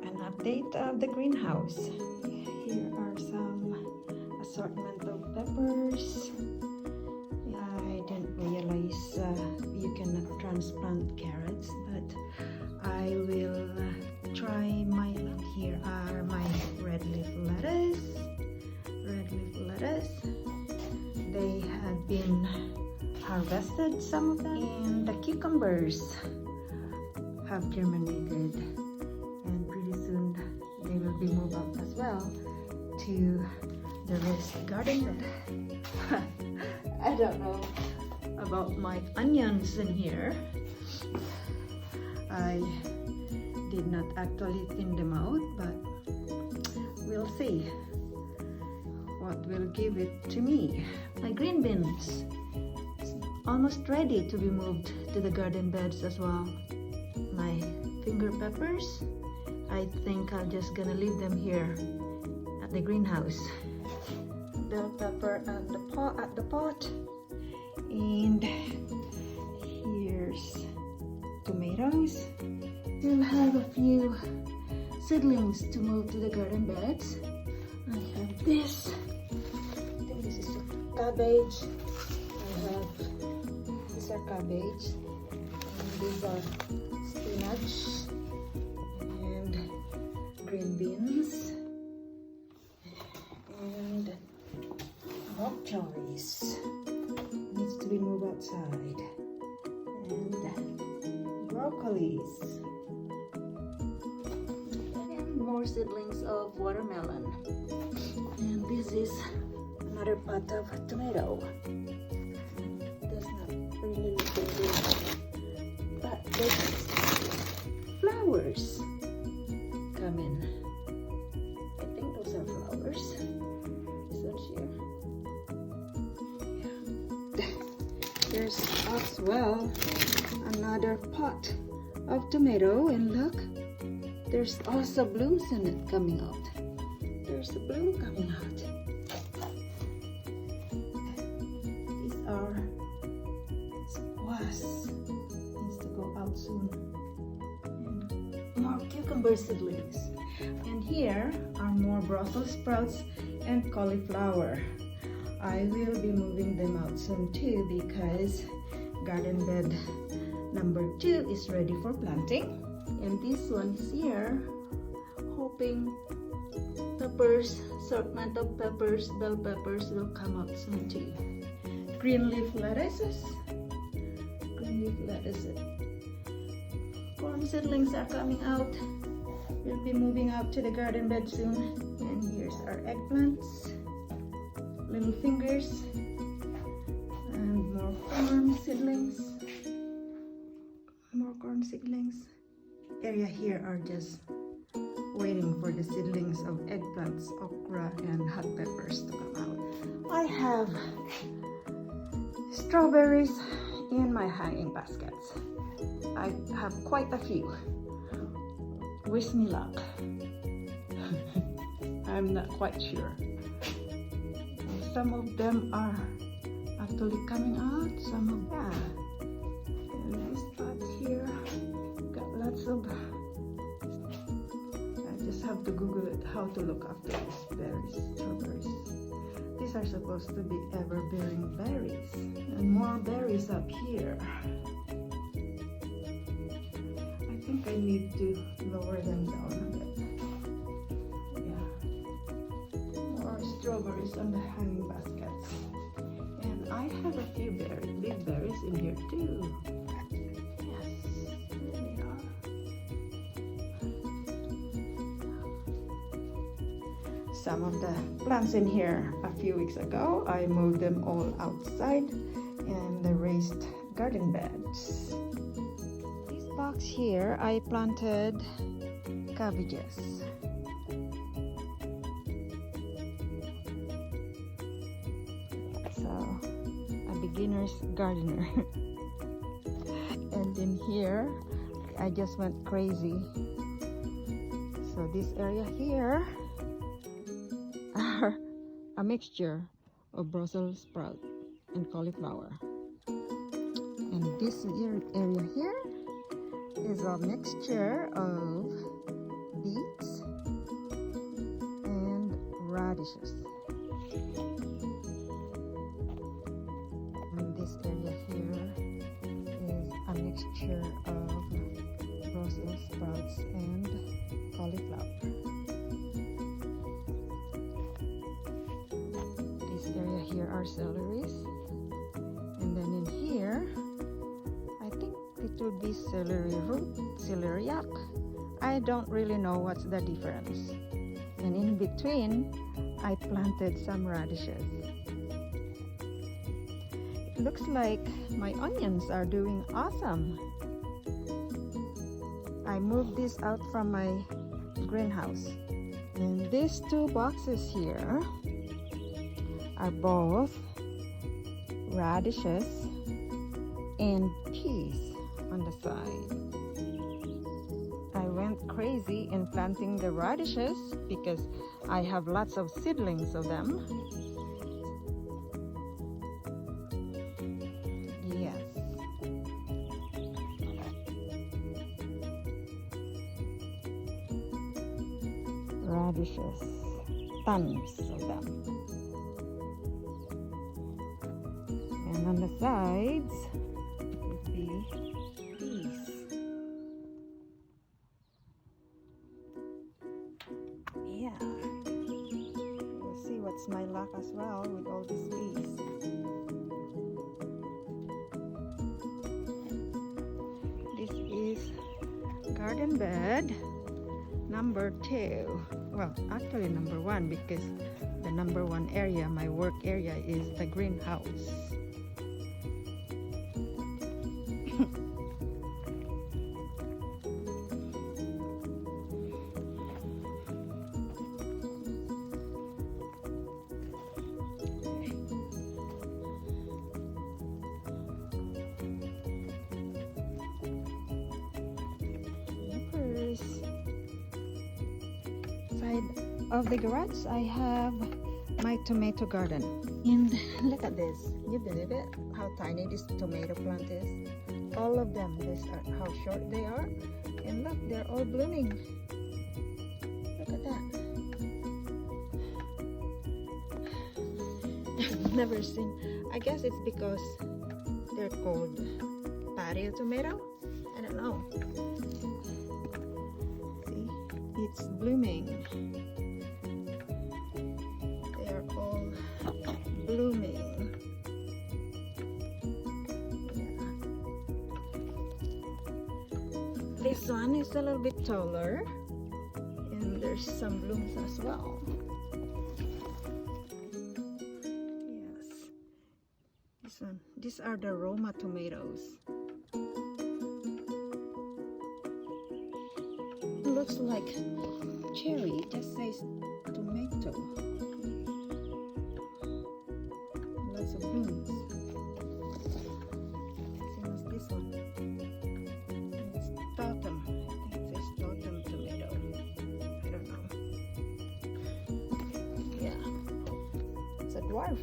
An update of the greenhouse. Here are some assortment of peppers. I didn't realize you cannot transplant carrots, but I will try my luck. Here are my red leaf lettuce. They have been harvested, some of them, and the cucumbers have germinated, and pretty soon they will be moved up as well to the raised garden bed. I don't know about my onions in here. I did not actually thin them out, but we'll see what will give it to me. My green beans, almost ready to be moved to the garden beds as well. My finger peppers, I think I'm just gonna leave them here at the greenhouse. Bell pepper and the pot. And here's tomatoes. We'll have a few seedlings to move to the garden beds. I have this. I think this is cabbage. These are cabbage. And these are spinach and green beans and bok choys. Needs to be moved outside. And broccolis. And more seedlings of watermelon. And this is another pot of tomato. Does not really look good, but there's flowers coming. I think those are flowers. This one's here. There's as well another pot of tomato, and look, there's also blooms in it coming out. There's a bloom coming out. These are squash. Needs to go out soon. And more cucumber seedlings. And here are more Brussels sprouts and cauliflower. I will be moving them out soon too, because garden bed number 2 is ready for planting. And this one is here, hoping peppers, assortment of peppers, bell peppers will come out soon too. Green leaf lettuces. Corn seedlings are coming out. We'll be moving out to the garden bed soon. And here's our eggplants, little fingers, and more corn seedlings. Area here are just waiting for the seedlings of eggplants, okra, and hot peppers to come out. I have strawberries in my hanging baskets. I have quite a few. Wish me luck. I'm not quite sure. Some of them are actually coming out, some of them. And this pot here got lots of. I just have to Google it how to look after these berries, strawberries. These are supposed to be ever-bearing berries, and more berries up here. I think I need to lower them down a bit. Yeah, more strawberries on the hanging baskets, and I have a few big berries in here too. Some of the plants in here a few weeks ago, I moved them all outside in the raised garden beds. This box here, I planted cabbages. So, a beginner's gardener. And in here, I just went crazy. So this area here are a mixture of Brussels sprout and cauliflower. And this area here is a mixture of beets and radishes. And this area here is a mixture of Brussels sprouts and cauliflower. This area here are celeries. And then in here, I think it would be celery root, celeriac. I don't really know what's the difference. And in between, I planted some radishes. It looks like my onions are doing awesome. I moved this out from my greenhouse. And these two boxes here are both radishes and peas on the side. I went crazy in planting the radishes because I have lots of seedlings of them. Yes. Radishes, tons of them. And on the sides would be peas. Yeah. We'll see what's my luck as well with all these peas. This is garden bed number 2. Well, actually number 1, because the number 1 area, my work area, is the greenhouse. Side of the garage, I have my tomato garden. And look at this. You believe it? How tiny this tomato plant is? All of them, this are how short they are. And look, they're all blooming. Look at that. I've never seen. I guess it's because they're called patio tomato. I don't know. It's blooming. They are all blooming. Yeah. This one is a little bit taller, and there's some blooms as well. Yes. This one. These are the Roma tomatoes. Looks like cherry, it just says tomato. Lots of blooms. Same as this one. It's totem. I think it says totem tomato. I don't know. Yeah. It's a dwarf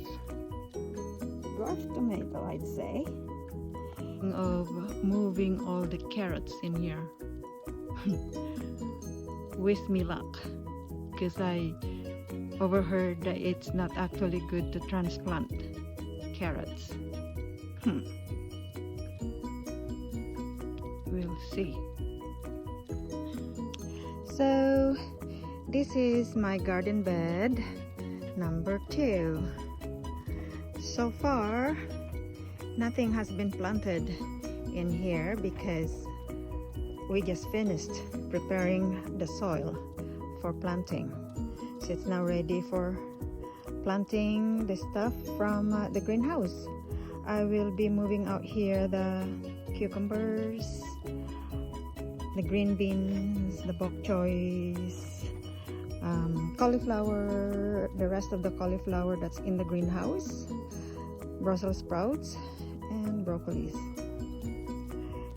tomato, I'd say. Of moving all the carrots in here. Wish me luck, because I overheard that it's not actually good to transplant carrots. We'll see. So this is my garden bed number 2. So far nothing has been planted in here because we just finished preparing the soil for planting. So it's now ready for planting the stuff from the greenhouse. I will be moving out here the cucumbers, the green beans, the bok choys, cauliflower, the rest of the cauliflower that's in the greenhouse, Brussels sprouts, and broccolis.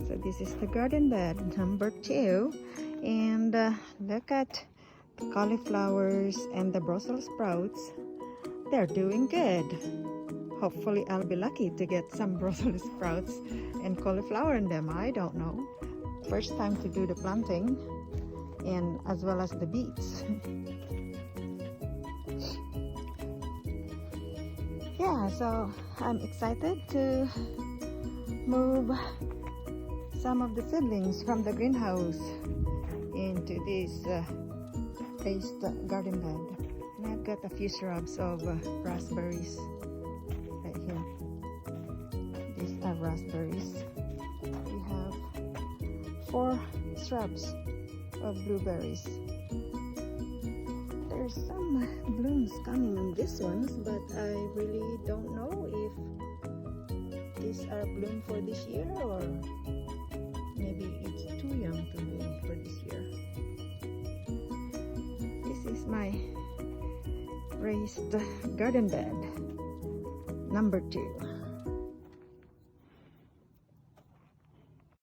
So this is the garden bed number 2, and look at the cauliflowers and the Brussels sprouts. They're doing good. Hopefully I'll be lucky to get some Brussels sprouts and cauliflower in them. I don't know, first time to do the planting, and as well as the beets. Yeah, so I'm excited to move some of the seedlings from the greenhouse into this raised garden bed. And I've got a few shrubs of raspberries right here. These are raspberries. We have 4 shrubs of blueberries. There's some blooms coming on these ones, but I really don't know if these are bloom for this year or maybe it's too young to bloom for this year. This is my raised garden bed number 2.